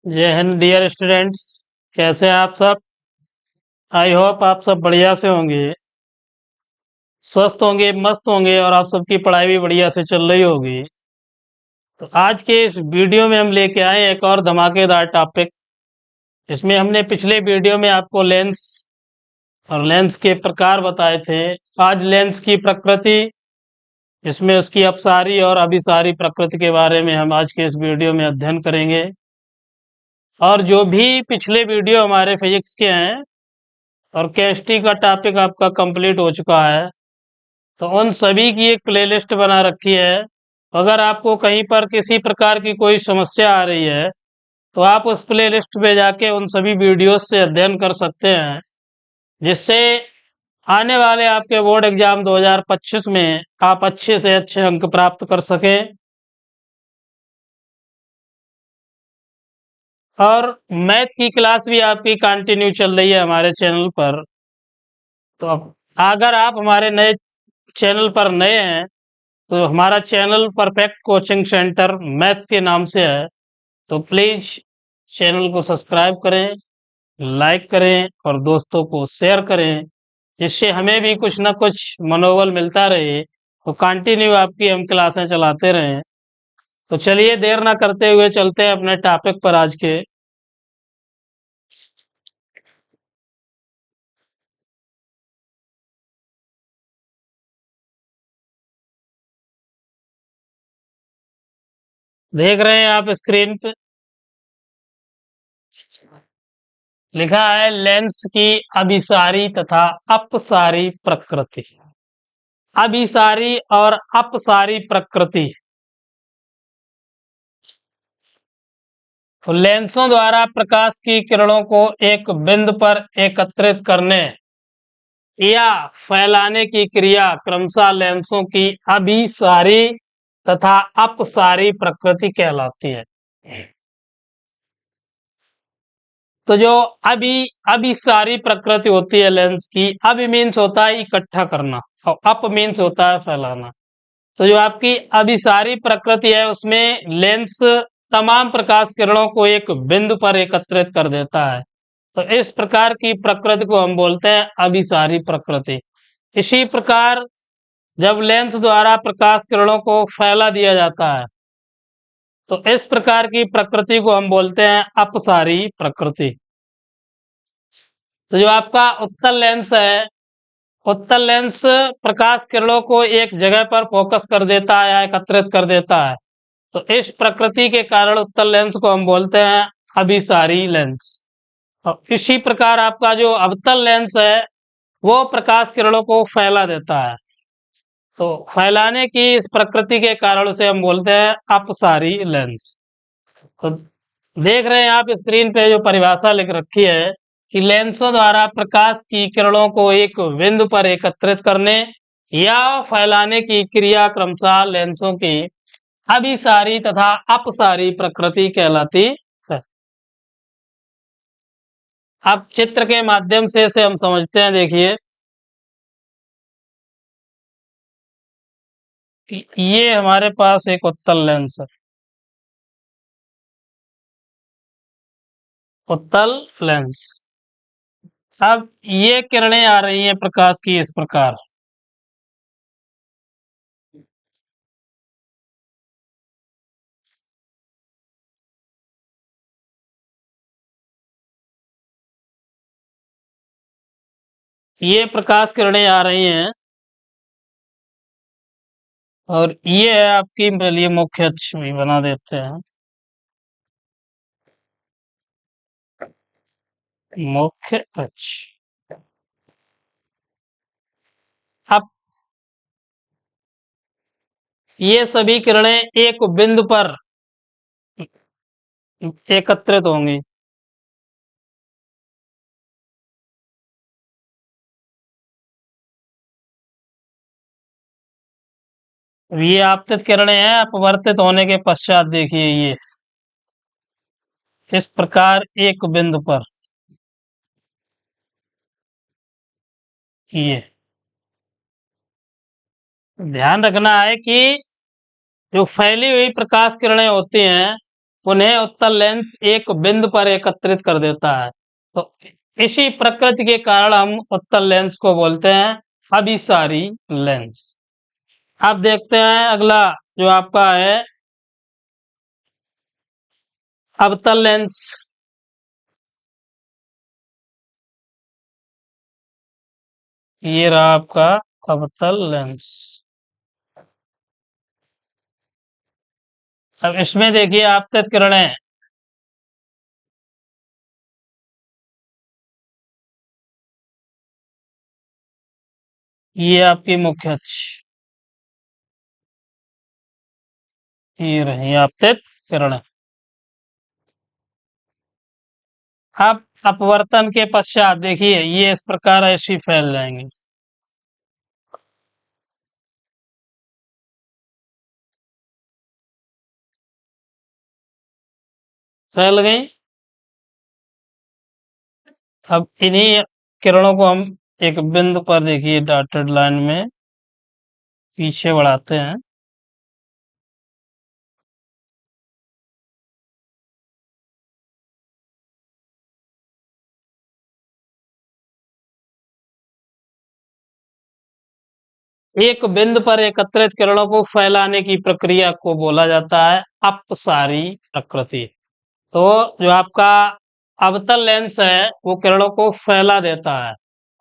जय Hind dear students. कैसे हैं आप सब? आई होप आप सब बढ़िया से होंगे, स्वस्थ होंगे, मस्त होंगे और आप सबकी पढ़ाई भी बढ़िया से चल रही होगी। तो आज के इस वीडियो में हम लेके आए एक और धमाकेदार टॉपिक। इसमें हमने पिछले वीडियो में आपको लेंस और लेंस के प्रकार बताए थे। आज लेंस की प्रकृति, इसमें उसकी अपसारी और अभिसारी प्रकृति के बारे में हम आज के इस वीडियो में अध्ययन करेंगे। और जो भी पिछले वीडियो हमारे फिजिक्स के हैं और केमिस्ट्री का टॉपिक आपका कंप्लीट हो चुका है, तो उन सभी की एक प्लेलिस्ट बना रखी है। अगर आपको कहीं पर किसी प्रकार की कोई समस्या आ रही है तो आप उस प्लेलिस्ट पे जाके उन सभी वीडियोस से अध्ययन कर सकते हैं, जिससे आने वाले आपके बोर्ड एग्जाम 2025 में आप अच्छे से अच्छे अंक प्राप्त कर सकें। और मैथ की क्लास भी आपकी कंटिन्यू चल रही है हमारे चैनल पर। तो अब अगर आप हमारे नए चैनल पर नए हैं तो हमारा channel perfect coaching centre math के नाम से है। तो प्लीज चैनल को सब्सक्राइब करें, लाइक करें और दोस्तों को शेयर करें, जिससे हमें भी कुछ ना कुछ मनोबल मिलता रहे, तो कंटिन्यू आपकी हम क्लासें चलाते रहें। तो चलिए देर ना करते हुए चलते हैं अपने टॉपिक पर आज के। देख रहे हैं आप स्क्रीन पे लिखा है लेंस की अभिसारी तथा अपसारी प्रकृति। अभिसारी और अपसारी प्रकृति। तो लेंसों द्वारा प्रकाश की किरणों को एक बिंदु पर एकत्रित करने या फैलाने की क्रिया क्रमशः लेंसों की अभिसारी तथा अपसारी प्रकृति कहलाती है। तो जो अभिसारी प्रकृति होती है लेंस की, अभी मीन्स होता है इकट्ठा करना और अप मीन्स होता है फैलाना। तो जो आपकी अभिसारी प्रकृति है उसमें लेंस तमाम प्रकाश किरणों को एक बिंदु पर एकत्रित कर देता है। तो इस प्रकार की प्रकृति को हम बोलते हैं अभिसारी प्रकृति। इसी प्रकार जब लेंस द्वारा प्रकाश किरणों को फैला दिया जाता है तो इस प्रकार की प्रकृति को हम बोलते हैं अपसारी प्रकृति। तो जो आपका उत्तल लेंस है, उत्तल लेंस प्रकाश किरणों को एक जगह पर फोकस कर देता है या एकत्रित कर देता है। तो इस प्रकृति के कारण उत्तल लेंस को हम बोलते हैं अभिसारी लेंस। और इसी प्रकार आपका जो अवतल लेंस है वो प्रकाश किरणों को फैला देता है। तो फैलाने की इस प्रकृति के कारण से हम बोलते हैं अपसारी लेंस। तो देख रहे हैं आप स्क्रीन पे जो परिभाषा लिख रखी है कि लेंसों द्वारा प्रकाश की किरणों को एक बिंदु पर एकत्रित करने या फैलाने की क्रिया क्रमशः लेंसों की अभिसारी तथा अपसारी प्रकृति कहलाती है। अब चित्र के माध्यम से इसे हम समझते हैं। देखिए ये हमारे पास एक उत्तल लेंस है, उत्तल लेंस। अब ये किरणें आ रही हैं प्रकाश की इस प्रकार। ये प्रकाश किरणें आ रही हैं और ये है आपकी, चलिए मुख्य अक्ष भी बना देते हैं। मुख्य अक्ष। अब ये सभी किरणें एक बिंदु पर एकत्रित होंगी। ये आपतित किरणें हैं। अपवर्तित होने के पश्चात देखिए ये इस प्रकार एक बिंदु पर ये ध्यान रखना है कि जो फैली हुई प्रकाश किरणें होती हैं उन्हें उत्तल लेंस एक बिंदु पर एकत्रित कर देता है। तो इसी प्रकृति के कारण हम उत्तल लेंस को बोलते हैं अभिसारी लेंस। अब देखते हैं अगला जो आपका है अवतल लेंस। ये रहा आपका अवतल लेंस। अब इसमें देखिए आपतित किरणें ये आपकी मुख्य अक्ष, ये रही आपतित किरणें। अब अपवर्तन के पश्चात देखिए ये इस प्रकार ऐसी फैल जाएंगे। फैल गई। अब इन्हीं किरणों को हम एक बिंदु पर देखिए डॉटेड लाइन में पीछे बढ़ाते हैं। एक बिंदु पर एकत्रित किरणों को फैलाने की प्रक्रिया को बोला जाता है अपसारी प्रकृति। तो जो आपका अवतल लेंस है वो किरणों को फैला देता है।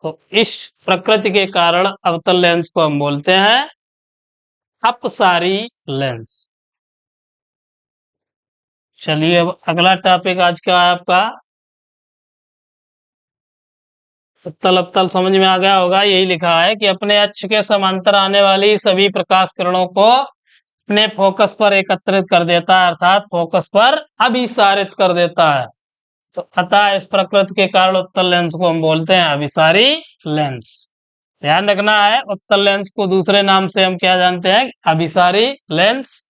तो इस प्रकृति के कारण अवतल लेंस को हम बोलते हैं अपसारी लेंस। चलिए अब अगला टॉपिक आज का है आपका उत्तल अवतल। समझ में आ गया होगा। यही लिखा है कि अपने अक्ष के समांतर आने वाली सभी प्रकाश किरणों को अपने फोकस पर एकत्रित कर देता है, अर्थात फोकस पर अभिसारित कर देता है। तो अतः इस प्रकृति के कारण उत्तल लेंस को हम बोलते हैं अभिसारी लेंस। ध्यान रखना है, उत्तल लेंस को दूसरे नाम से हम क्या जानते हैं? अभिसारी लेंस।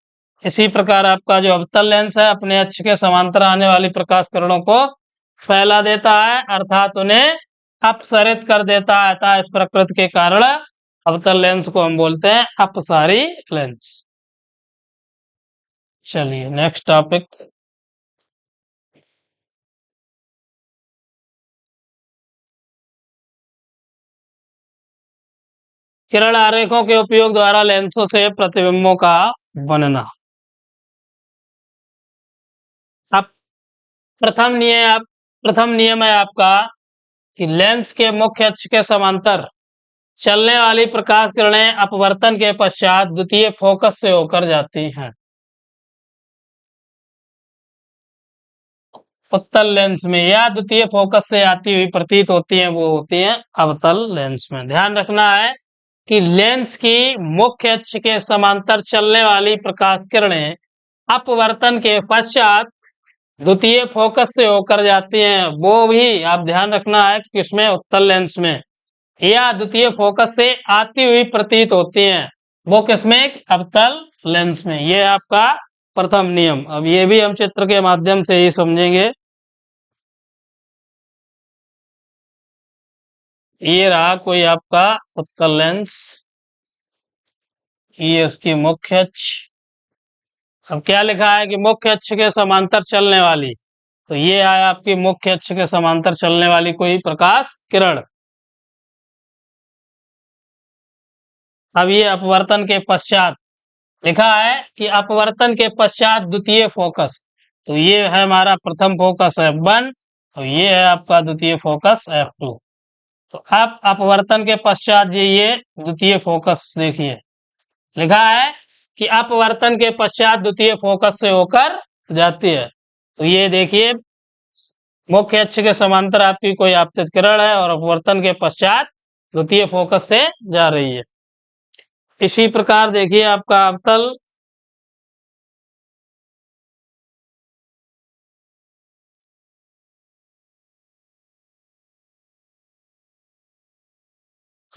इसी प्रकार आपका जो अवतल लेंस है अपने अक्ष के समांतर आने वाली प्रकाश किरणों को फैला देता है, अर्थात उन्हें अपसरित कर देता है। अतः इस प्रकृति के कारण अवतल लेंस को हम बोलते हैं अपसारी लेंस। चलिए नेक्स्ट टॉपिक। किरण आरेखों के उपयोग द्वारा लेंसों से प्रतिबिंबों का बनना। अब प्रथम नियम है आपका कि लेंस के मुख्य अक्ष के समांतर चलने वाली प्रकाश किरणें अपवर्तन के पश्चात द्वितीय फोकस से होकर जाती हैं। उत्तल लेंस में या द्वितीय फोकस से आती हुई प्रतीत होती हैं, वो होती हैं अवतल लेंस में। ध्यान रखना है कि लेंस की मुख्य अक्ष के समांतर चलने वाली प्रकाश किरणें अपवर्तन के पश्चात द्वितीय फोकस से होकर जाती हैं। वो भी आप ध्यान रखना है कि किसमें? उत्तल लेंस में। या द्वितीय फोकस से आती हुई प्रतीत होती हैं, वो किसमें? अवतल लेंस में। ये आपका प्रथम नियम। अब ये भी हम चित्र के माध्यम से ही समझेंगे। ये रहा कोई आपका उत्तल लेंस, ये उसकी मुख्य अक्ष। अब क्या लिखा है कि मुख्य अक्ष के समांतर चलने वाली, तो ये आया आपकी मुख्य अक्ष के समांतर चलने वाली कोई प्रकाश किरण। अब ये अपवर्तन के पश्चात लिखा है कि अपवर्तन के पश्चात द्वितीय फोकस, तो ये है हमारा प्रथम फोकस F1 और ये है आपका द्वितीय फोकस F2। तो अब अपवर्तन के पश्चात ये द्वितीय फोकस देखिए लिखा है कि अपवर्तन के पश्चात द्वितीय फोकस से होकर जाती है। तो ये देखिए मुख्य अक्ष के समांतर आपकी कोई आपतित किरण है और अपवर्तन के पश्चात द्वितीय फोकस से जा रही है। इसी प्रकार देखिए आपका अवतल,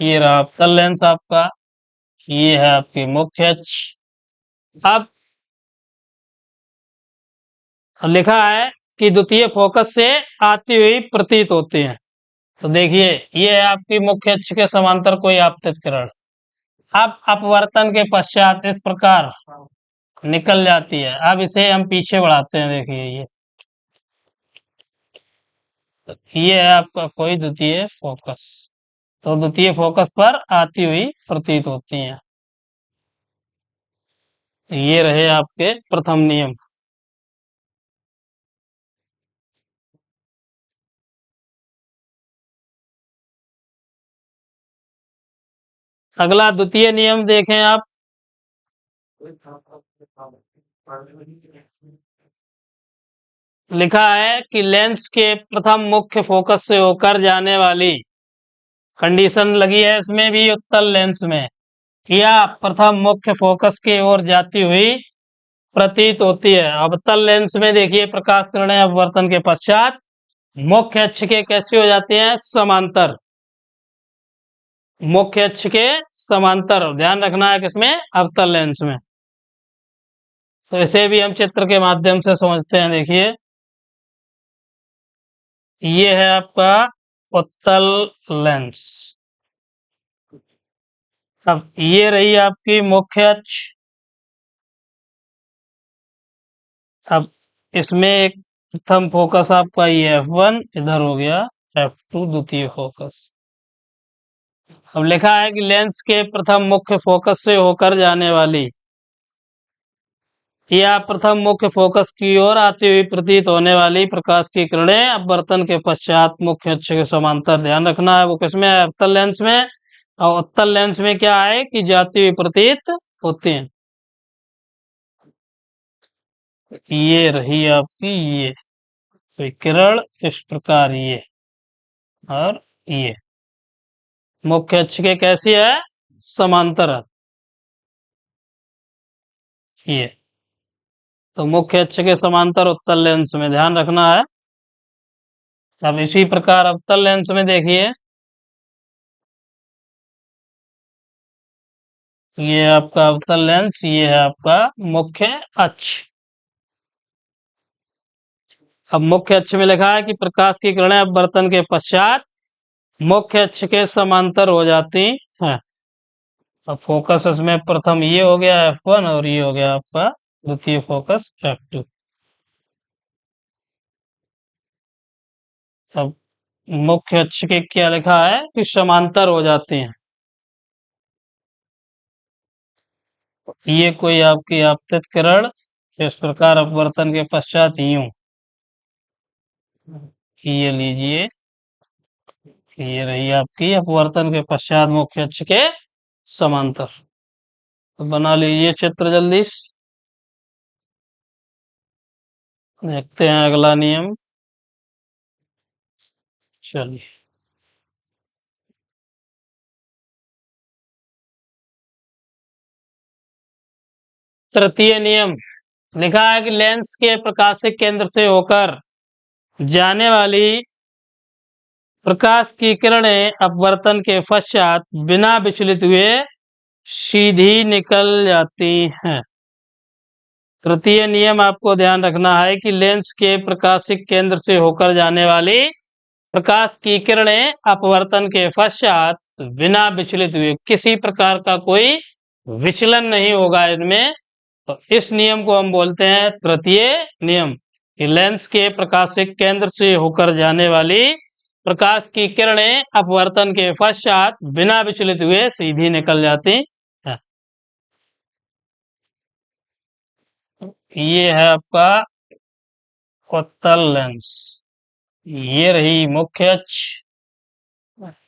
ये रहा अवतल लेंस आपका, ये है आपकी मुख्य अक्ष। अब लिखा है कि द्वितीय फोकस से आती हुई प्रतीत होती हैं। तो देखिए ये है आपकी मुख्य अक्ष के समांतर कोई आपतित किरण। अब अपवर्तन के पश्चात इस प्रकार निकल जाती है। अब इसे हम पीछे बढ़ाते हैं, देखिए ये है आपका कोई द्वितीय फोकस। तो द्वितीय फोकस पर आती हुई प्रतीत होती हैं। ये रहे आपके प्रथम नियम। अगला द्वितीय नियम देखें आप। लिखा है कि लेंस के प्रथम मुख्य फोकस से होकर जाने वाली, कंडीशन लगी है इसमें भी, उत्तल लेंस में या प्रथम मुख्य फोकस की ओर जाती हुई प्रतीत होती है। अवतल लेंस में देखिए प्रकाश किरणें अपवर्तन के पश्चात मुख्य अक्ष के कैसे हो जाती हैं, समांतर। मुख्य अक्ष के समांतर ध्यान रखना है किसमें, अवतल लेंस में। तो इसे भी हम चित्र के माध्यम से समझते हैं। देखिए ये है आपका उत्तल लेंस। अब ये रही आपकी मुख्य अक्ष। अब इसमें एक प्रथम फोकस आपका ये F1 इधर हो गया, F2 द्वितीय फोकस। अब लिखा है कि लेंस के प्रथम मुख्य फोकस से होकर जाने वाली या प्रथम मुख्य फोकस की ओर आती हुई प्रतीत होने वाली प्रकाश की किरणें अपवर्तन के पश्चात मुख्य अक्ष के समांतर, ध्यान रखना है वो किसमें है, अवतल लेंस में। और उत्तल लेंस में क्या है कि जाती हुई प्रतीत होती हैं। ये रही आपकी ये विकिरण इस प्रकार, ये और ये मुख्य अक्ष के कैसी है, समांतर है ये। तो मुख्य अक्ष के समांतर उत्तल लेंस में ध्यान रखना है। अब इसी प्रकार अवतल लेंस में देखिए ये आपका अवतल लेंस, ये है आपका मुख्य अक्ष। अब मुख्य अक्ष में लिखा है कि प्रकाश की किरणें अपवर्तन के पश्चात मुख्य अक्ष के समांतर हो जाती हैं। अब फोकस इसमें प्रथम ये हो गया F1 और ये हो गया आपका द्वितीय फोकस F2। अब मुख्य अक्ष के क्या लिखा है कि समांतर हो जाती हैं। ये कोई आपकी आपतित किरण इस प्रकार अपवर्तन के पश्चात यूं, ये लीजिए ये रही आपकी अपवर्तन के पश्चात मुख्य अक्ष के समांतर। तो बना लीजिए चित्र जल्दी देखते हैं अगला नियम। चलिए तृतीय नियम लिखा है कि लेंस के प्रकाशिक केंद्र से होकर जाने वाली प्रकाश की किरणें अपवर्तन के पश्चात बिना विचलित हुए सीधी निकल जाती हैं। तृतीय नियम आपको ध्यान रखना है कि लेंस के प्रकाशिक केंद्र से होकर जाने वाली प्रकाश की किरणें अपवर्तन के पश्चात बिना विचलित हुए, किसी प्रकार का कोई विचलन नहीं होगा इनमें। तो इस नियम को हम बोलते हैं तृतीय नियम। कि लेंस के प्रकाशिक केंद्र से होकर जाने वाली प्रकाश की किरणें अपवर्तन के पश्चात बिना विचलित हुए सीधी निकल जाती हैं। ये है आपका उत्तल लेंस। ये रही मुख्य अक्ष,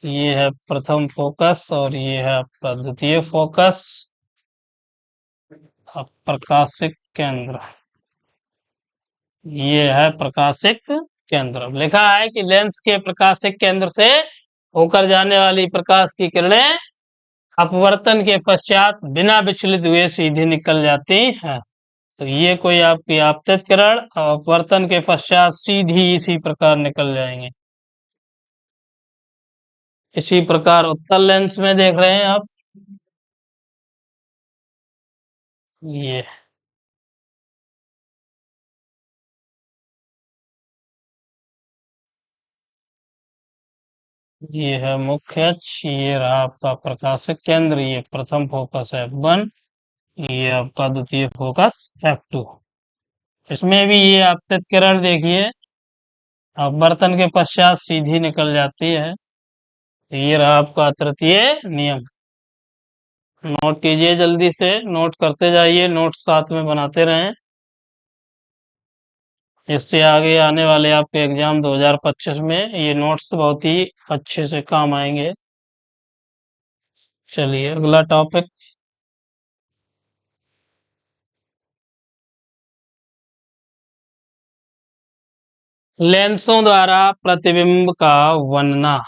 ये है प्रथम फोकस और ये है आपका द्वितीय फोकस। अब प्रकाशिक केंद्र, ये है प्रकाशिक केंद्र। अब लिखा है कि लेंस के प्रकाशिक केंद्र से होकर जाने वाली प्रकाश की किरणें अपवर्तन के पश्चात बिना विचलित हुए सीधी निकल जाती हैं। तो ये कोई आपकी आपतित किरण अपवर्तन के पश्चात सीधी इसी प्रकार निकल जाएंगे। इसी प्रकार उत्तल लेंस में देख रहे हैं आप, ये ये है मुख्य अक्ष, ये रहा आपका प्रकाशिक केंद्र, ये प्रथम फोकस है F1, ये आपका द्वितीय फोकस F2। इसमें भी ये आपतित किरण देखिए अब बर्तन के पश्चात सीधी निकल जाती है। ये रहा आपका तृतीय नियम। नोट कीजिए, जल्दी से नोट करते जाइए, नोट साथ में बनाते रहें। इससे आगे आने वाले आपके एग्जाम 2025 में ये नोट्स बहुत ही अच्छे से काम आएंगे। चलिए अगला टॉपिक। लेंसों द्वारा प्रतिबिंब का बनना।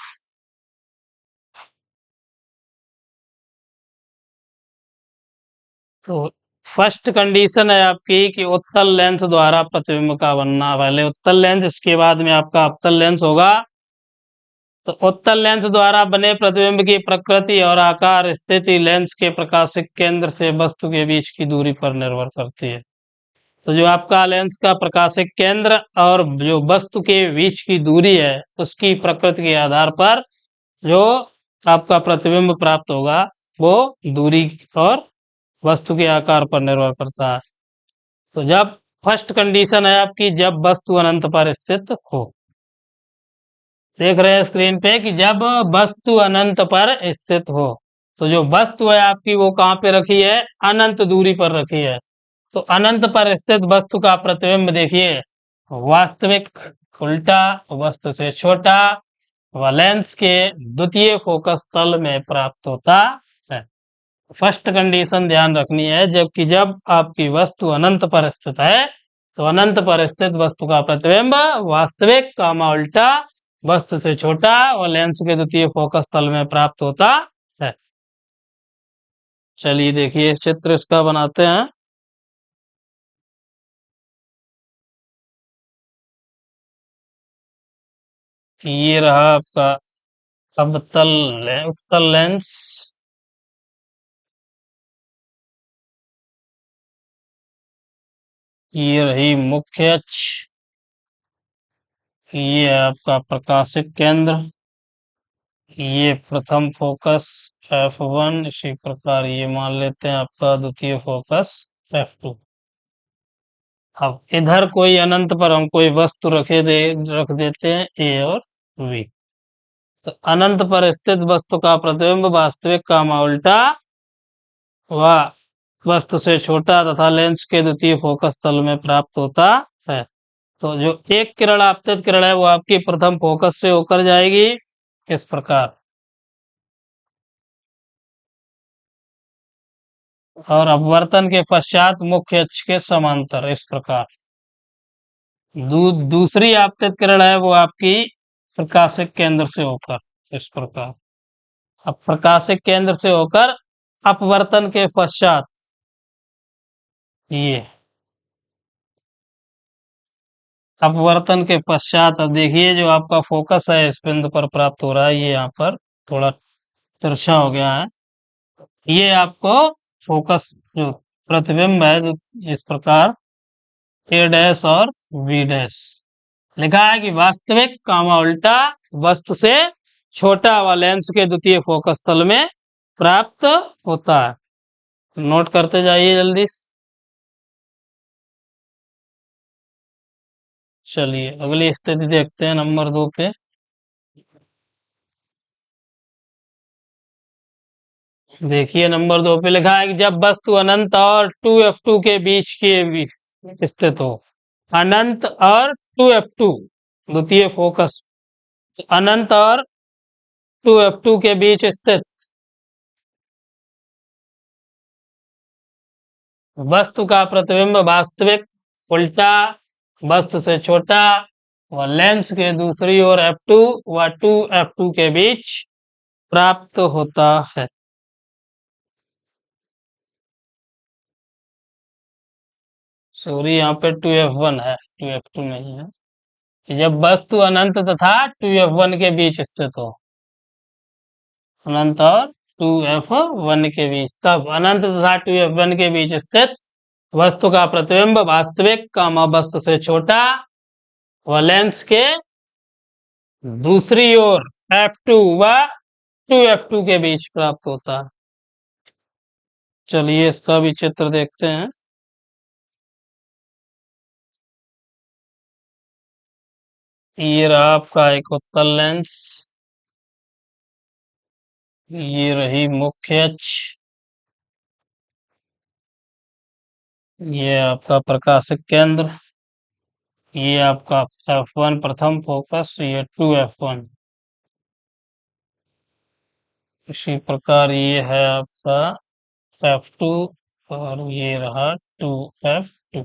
तो फर्स्ट कंडीशन है आपकी कि उत्तल लेंस द्वारा प्रतिबिंब का बनना। पहले उत्तल लेंस, इसके बाद में आपका अवतल लेंस होगा। तो उत्तल लेंस द्वारा बने प्रतिबिंब की प्रकृति और आकार स्थिति लेंस के प्रकाशिक केंद्र से वस्तु के बीच की दूरी पर निर्भर करती है। तो जो आपका लेंस का प्रकाशिक केंद्र और जो वस्तु के बीच की दूरी है उसकी प्रकृति के आधार पर जो आपका प्रतिबिंब प्राप्त होगा वो दूरी और वस्तु के आकार पर निर्भर करता है। तो जब फर्स्ट कंडीशन है आपकी जब वस्तु अनंत पर स्थित हो। देख रहे हैं स्क्रीन पे कि जब वस्तु अनंत पर स्थित हो। तो जो वस्तु है आपकी वो कहाँ पे रखी है, अनंत दूरी पर रखी है। तो अनंत पर स्थित वस्तु का प्रतिबिंब देखिए वास्तविक उल्टा वस्तु से छोटा व लेंस के द्वितीय फोकस तल में प्राप्त होता है। फर्स्ट कंडीशन ध्यान रखनी है, जबकि जब आपकी वस्तु अनंत पर स्थित है तो अनंत पर स्थित वस्तु का प्रतिबिंब वास्तविक कामा उल्टा वस्तु से छोटा और लेंस के द्वितीय फोकस तल में प्राप्त होता है। चलिए देखिए चित्र इसका बनाते हैं। ये रहा आपका उत्तल लेंस। ये रही मुख्य अक्ष। ये है आपका प्रकाशिक केंद्र। ये प्रथम फोकस F1। इसी प्रकार ये मान लेते हैं आपका द्वितीय फोकस F2। अब इधर कोई अनंत पर हम कोई वस्तु रख देते हैं A और V। तो अनंत पर स्थित वस्तु का प्रतिबिंब वास्तविक कामा उल्टा व वस्तु से छोटा तथा लेंस के द्वितीय फोकस तल में प्राप्त होता है। तो जो एक किरण आपतित किरण है वो आपकी प्रथम फोकस से होकर जाएगी इस प्रकार, और अपवर्तन के पश्चात मुख्य अक्ष के समांतर इस प्रकार। दूसरी आपतित किरण है वो आपकी प्रकाशिक केंद्र से होकर इस प्रकार। अब प्रकाशिक केंद्र से होकर अपवर्तन के पश्चात ये अपवर्तन के पश्चात अब देखिए जो आपका फोकस है इस बिंदु पर प्राप्त हो रहा है। ये यहाँ पर थोड़ा तिरछा हो गया है। ये आपको फोकस जो प्रतिबिंब है जो इस प्रकार A डैश और B डैश लिखा है कि वास्तविक कामा उल्टा वस्तु से छोटा व लेंस के द्वितीय फोकस तल में प्राप्त होता है। नोट करते जाइए जल्दी। चलिए अगली स्थिति देखते हैं नंबर 2 पे। देखिए नंबर 2 पे लिखा है कि जब वस्तु अनंत और 2F2 के बीच के स्थित हो। अनंत और 2F2 द्वितीय फोकस, अनंत और 2F2 के बीच स्थित वस्तु का प्रतिबिंब वास्तविक उल्टा वस्तु से छोटा व लेंस के दूसरी ओर F2 व 2F2 के बीच प्राप्त होता है। सॉरी यहाँ पे 2F1 है, 2F2 नहीं है। जब वस्तु अनंत तथा 2F1 के बीच स्थित हो, अनंत और 2F1 के बीच, तब अनंत तथा 2F1 के बीच स्थित वस्तु का प्रतिबिंब वास्तविक कामा वस्तु से छोटा व लेंस के दूसरी ओर F2 व 2F2 के बीच प्राप्त होता है। चलिए इसका भी चित्र देखते हैं। ये रहा आपका एक उत्तल लेंस, ये रही मुख्य अक्ष, ये आपका प्रकाशिक केंद्र, ये आपका F1 प्रथम फोकस, ये 2F1। इसी प्रकार ये है आपका F2 और ये रहा 2F2।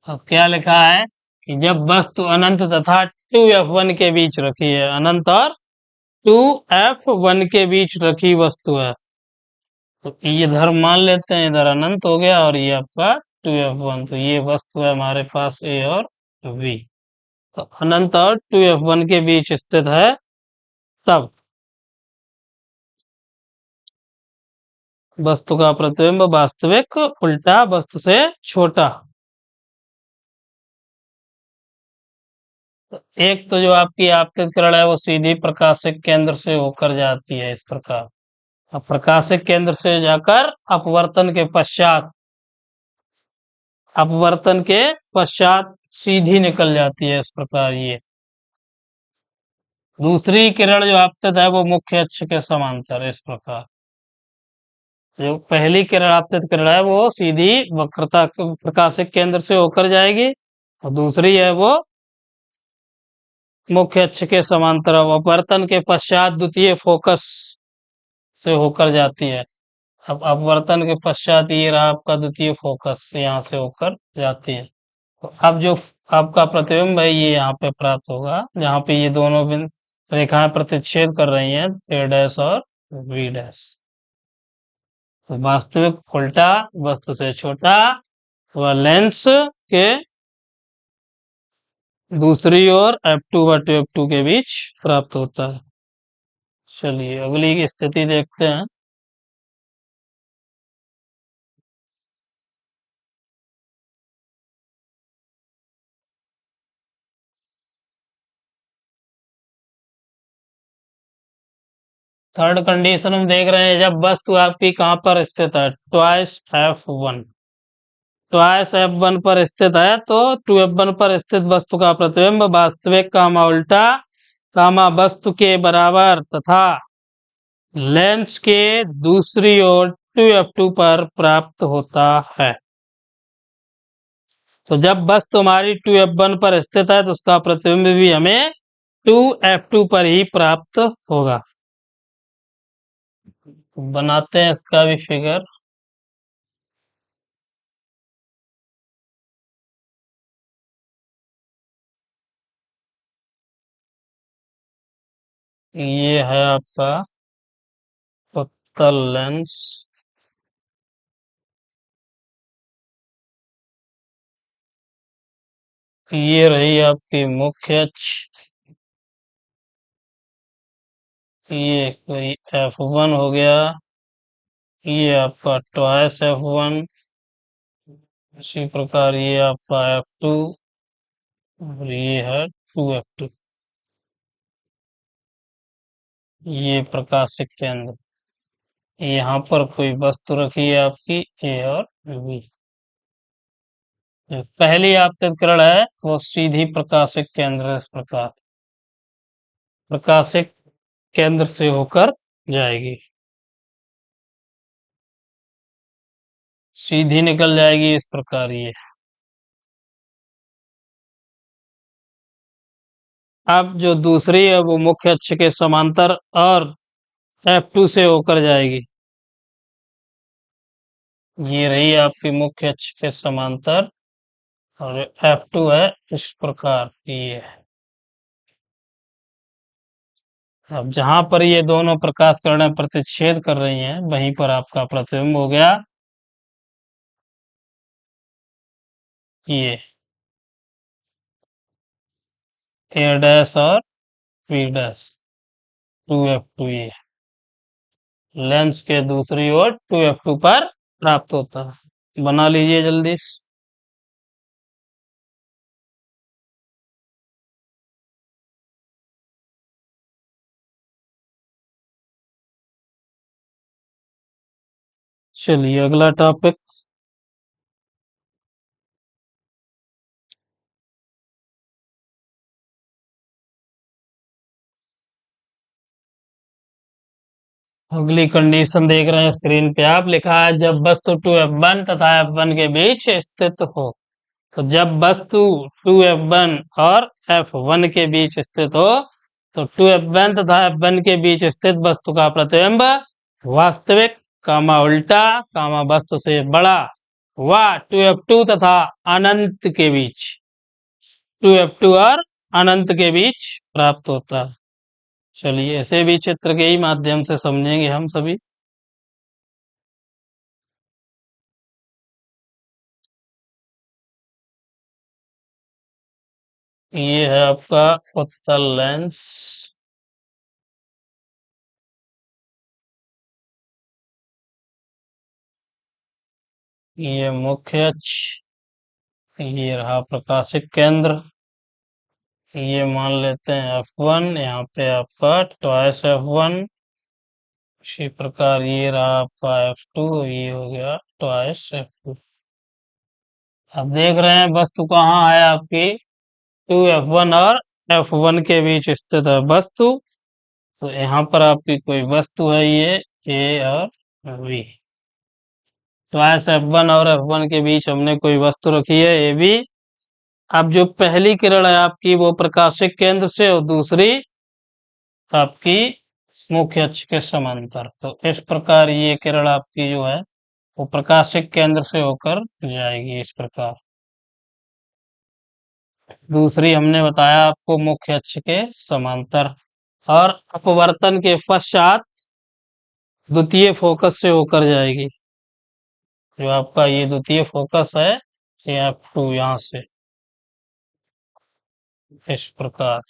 अब क्या लिखा है कि जब वस्तु अनंत तथा 2F1 के बीच रखी है, अनंत और 2F1 के बीच रखी वस्तु है, तो ये इधर मान लेते हैं, इधर अनंत हो गया और ये आपका 2F1, तो ये वस्तु है हमारे पास ए और बी। तो अनंत और 2F1 के बीच स्थित है तब वस्तु का प्रतिबिंब वास्तविक उल्टा वस्तु से छोटा। तो एक तो जो आपकी आपतित किरण है वो सीधी प्रकाशिक केंद्र से होकर जाती है इस प्रकार, अब प्रकाशिक केंद्र से जाकर अपवर्तन के पश्चात सीधी निकल जाती है इस प्रकार। ये दूसरी किरण जो आपतित है वो मुख्य अक्ष के समांतर इस प्रकार। जो पहली किरण आपतित किरण है वो सीधी वक्रता प्रकाशिक केंद्र से होकर जाएगी, और दूसरी है वो मुख्य अक्ष के समांतर अपवर्तन के पश्चात द्वितीय फोकस से होकर जाती है। अब अपवर्तन के पश्चात ये रहा आपका द्वितीय फोकस, यहाँ से होकर जाती है। तो अब जो आपका प्रतिबिंब है ये यहाँ पे प्राप्त होगा, जहाँ पे ये दोनों बिंदु रेखाएं प्रतिच्छेद कर रही हैं, ए डैश और बी डैश। तो वास्तविक उल्टा वस्तु से छोटा व लेंस के दूसरी ओर F2 व 2F2 के बीच प्राप्त होता है। चलिए अगली की स्थिति देखते हैं। थर्ड कंडीशन हम देख रहे हैं, जब वस्तु आपकी कहाँ पर स्थित है, ट्वाइस F1, ट्वाइस F1 पर स्थित है, तो 2F1 पर स्थित वस्तु का प्रतिबिंब वास्तविक कामा उल्टा कामा वस्तु के बराबर तथा लेंस के दूसरी ओर 2F2 पर प्राप्त होता है। तो जब वस्तु हमारी 2F1 पर स्थित है तो उसका प्रतिबिंब भी हमें 2F2 पर ही प्राप्त होगा। तो बनाते हैं इसका भी फिगर। ये है आपका उत्तल लेंस, ये रही आपकी मुख्य अक्ष, ये कोई F1 हो गया, ये आपका ट्वाइस F1, इसी प्रकार ये आपका F2 और ये है 2F2। ये प्रकाशिक केंद्र, यहाँ पर कोई वस्तु रखी है आपकी ए और बी। पहली आपतित किरण है वो सीधी प्रकाशिक केंद्र इस प्रकार प्रकाशिक केंद्र से होकर जाएगी, सीधी निकल जाएगी इस प्रकार। ये अब जो दूसरी है वो मुख्य अक्ष के समांतर और F2 से होकर जाएगी, ये रही आपकी मुख्य अक्ष के समांतर और F2 है इस प्रकार ये है। अब जहां पर ये दोनों प्रकाश किरणें प्रतिच्छेद कर रही हैं वहीं पर आपका प्रतिबिंब हो गया ये ए डैश और बी डैश 2F2। ये लेंस के दूसरी ओर 2F2 पर प्राप्त होता है। बना लीजिए जल्दी। चलिए अगला टॉपिक। अगली कंडीशन देख रहे हैं स्क्रीन पे आप, लिखा है जब वस्तु 2F1 तथा F1 के बीच स्थित हो। तो जब वस्तु 2F1 और F1 के बीच स्थित हो तो 2F1 तथा F1 के बीच स्थित वस्तु का प्रतिबिंब वास्तविक कामा उल्टा कामा वस्तु से बड़ा व 2F2 तथा अनंत के बीच 2F2 और अनंत के बीच प्राप्त होता है। चलिए ऐसे भी चित्र के ही माध्यम से समझेंगे हम सभी। ये है आपका उत्तल लेंस, ये मुख्य अक्ष, ये रहा प्रकाशिक केंद्र, ये मान लेते हैं F1, यहाँ पे आपका ट्वाइस F1। इसी प्रकार ये रहा आपका F2, ये हो गया ट्वाइस F2। अब देख रहे हैं वस्तु कहाँ है आपकी 2F1 और F1 के बीच स्थित है वस्तु। तो यहाँ पर आपकी कोई वस्तु है, ये A और B। ट्वाइस F1 और F1 के बीच हमने कोई वस्तु रखी है AB। अब जो पहली किरण है आपकी वो प्रकाशिक केंद्र से और दूसरी आपकी मुख्य अक्ष के समांतर। तो इस प्रकार ये किरण आपकी जो है वो प्रकाशिक केंद्र से होकर जाएगी इस प्रकार। दूसरी हमने बताया आपको मुख्य अक्ष के समांतर, और अपवर्तन के पश्चात द्वितीय फोकस से होकर जाएगी। जो आपका ये द्वितीय फोकस है ये F2 यहाँ से इस प्रकार।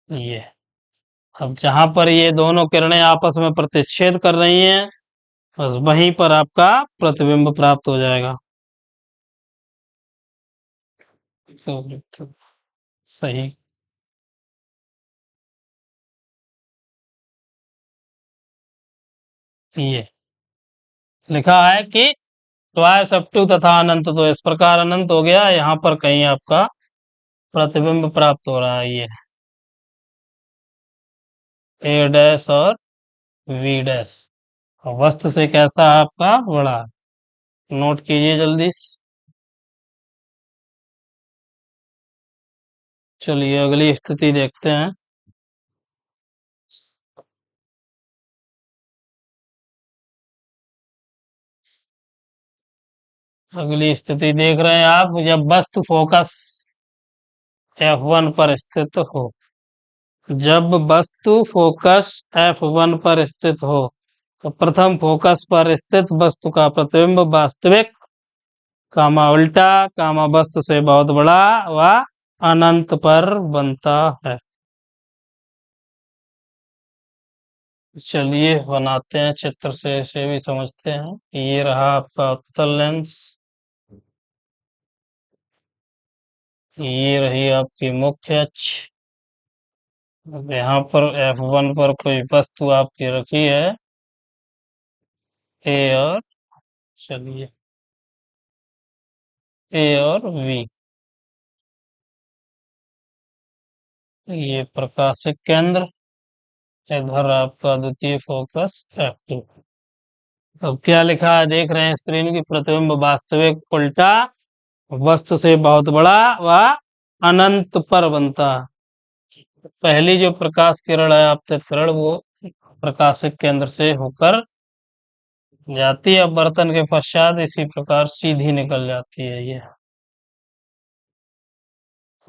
ये अब जहां पर ये दोनों किरणें आपस में प्रतिच्छेद कर रही हैं बस वहीं पर आपका प्रतिबिंब प्राप्त हो जाएगा। सही। ये लिखा है कि ट्वाइस F2 तथा अनंत, तो इस प्रकार अनंत हो गया, यहाँ पर कहीं आपका प्रतिबिंब प्राप्त हो रहा है। ये A डैश और V डैश वस्तु से कैसा है आपका बड़ा, नोट कीजिए जल्दी। चलिए अगली स्थिति देखते हैं। अगली स्थिति देख रहे हैं आप, जब वस्तु फोकस F1 पर स्थित हो। जब वस्तु फोकस F1 पर स्थित हो तो प्रथम फोकस पर स्थित वस्तु का प्रतिबिंब वास्तविक कामा उल्टा कामा वस्तु से बहुत बड़ा व अनंत पर बनता है। चलिए बनाते हैं चित्र से, इसे भी समझते हैं। ये रहा आपका उत्तल लेंस, ये रही आपकी मुख्य अक्ष। अब यहाँ पर F1 पर कोई वस्तु आपकी रखी है A और, चलिए A और V। ये प्रकाशिक केंद्र, इधर आपका द्वितीय फोकस F2। अब क्या लिखा है देख रहे हैं स्क्रीन की, प्रतिबिंब वास्तविक उल्टा वस्तु से बहुत बड़ा व अनंत पर बनता है। पहली जो प्रकाश किरण है आपतित किरण वो प्रकाशिक केंद्र से होकर जाती है, अपवर्तन के पश्चात इसी प्रकार सीधी निकल जाती है ये।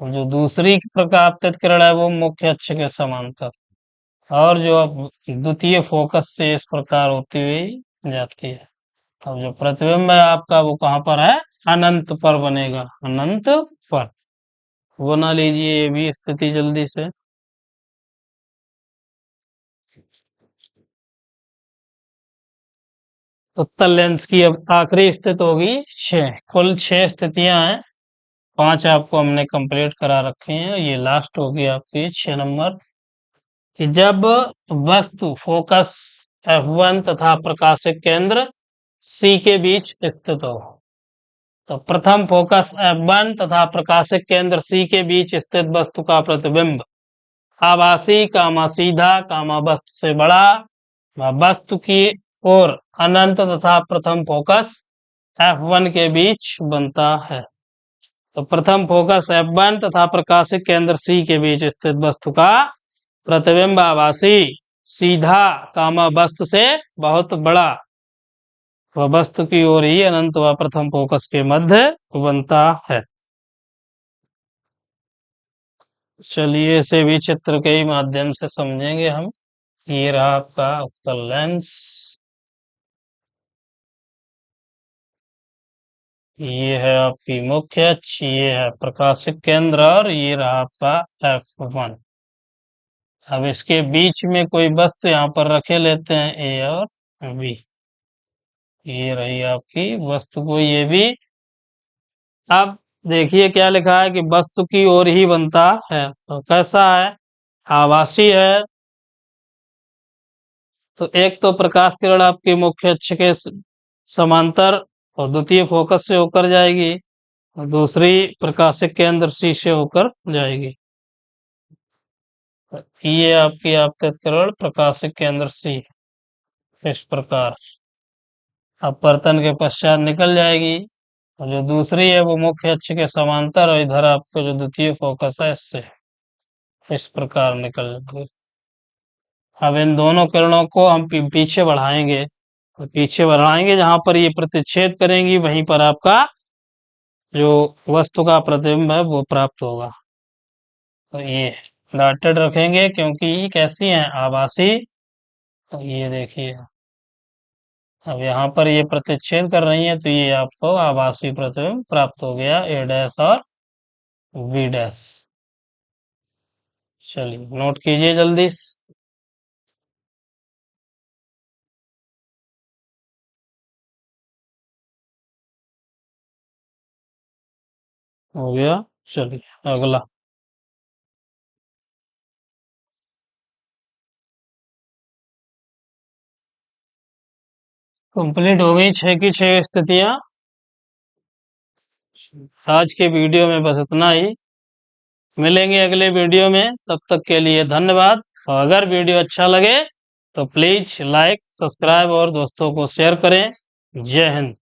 और जो दूसरी प्रकार आपतित किरण है वो मुख्य अक्ष के समांतर, और जो अब द्वितीय फोकस से इस प्रकार होती हुई जाती है। अब जो प्रतिबिंब है आपका वो कहाँ पर है, अनंत पर बनेगा, अनंत पर। बना लीजिए ये भी स्थिति जल्दी से। उत्तल लेंस की अब आखिरी स्थिति होगी 6, कुल 6 स्थितियां हैं 5 आपको हमने कंप्लीट करा रखे हैं। ये लास्ट होगी आपकी 6 नंबर कि जब वस्तु फोकस F1 तथा प्रकाशिक केंद्र C के बीच स्थित हो। तो प्रथम फोकस F1 तथा प्रकाशिक केंद्र C के बीच स्थित वस्तु का प्रतिबिंब आभासी सीधा वस्तु से बड़ा व वस्तु की ओर अनंत तथा प्रथम फोकस F1 के बीच बनता है। तो प्रथम फोकस F1 तथा प्रकाशिक केंद्र C के बीच स्थित वस्तु का प्रतिबिंब आभासी सीधा वस्तु से बहुत बड़ा वह वस्तु की ओर ही अनंत व प्रथम फोकस के मध्य बनता है। चलिए इसे भी चित्र के ही माध्यम से समझेंगे हम। ये रहा आपका उत्तल लेंस, ये है आपकी मुख्य अक्ष, ये है प्रकाशिक केंद्र और ये रहा आपका F1। अब इसके बीच में कोई वस्तु यहाँ पर रखे लेते हैं A और B। ये रही आपकी वस्तु को ये भी। अब देखिए क्या लिखा है कि वस्तु की ओर ही बनता है। तो कैसा है? आभासी है। तो एक तो प्रकाश किरण आपके मुख्य अक्ष के समांतर और द्वितीय फोकस से होकर जाएगी और दूसरी प्रकाशिक केंद्र C से होकर जाएगी। ये आपकी आपतित किरण प्रकाशिक केंद्र C इस प्रकार अपवर्तन के पश्चात निकल जाएगी और जो दूसरी है वो मुख्य अक्ष के समांतर और इधर आपको जो द्वितीय फोकस है इससे इस प्रकार निकल जाती है। अब इन दोनों किरणों को हम पीछे बढ़ाएंगे, तो पीछे बढ़ाएंगे जहां पर ये प्रतिच्छेद करेंगी वहीं पर आपका जो वस्तु का प्रतिबिंब है वो प्राप्त होगा। तो ये डॉटेड रखेंगे क्योंकि ये कैसी है? आभासी। तो ये देखिए अब यहाँ पर ये प्रतिच्छेद कर रही है तो ये आपको आभासी प्रतिबिंब प्राप्त हो गया A डैश और V डैश। चलिए नोट कीजिए जल्दी हो गया। चलिए अगला कंप्लीट हो गई 6 की 6 स्थितियां। आज के वीडियो में बस इतना ही, मिलेंगे अगले वीडियो में, तब तक के लिए धन्यवाद। और अगर वीडियो अच्छा लगे तो प्लीज लाइक सब्सक्राइब और दोस्तों को शेयर करें। जय हिंद।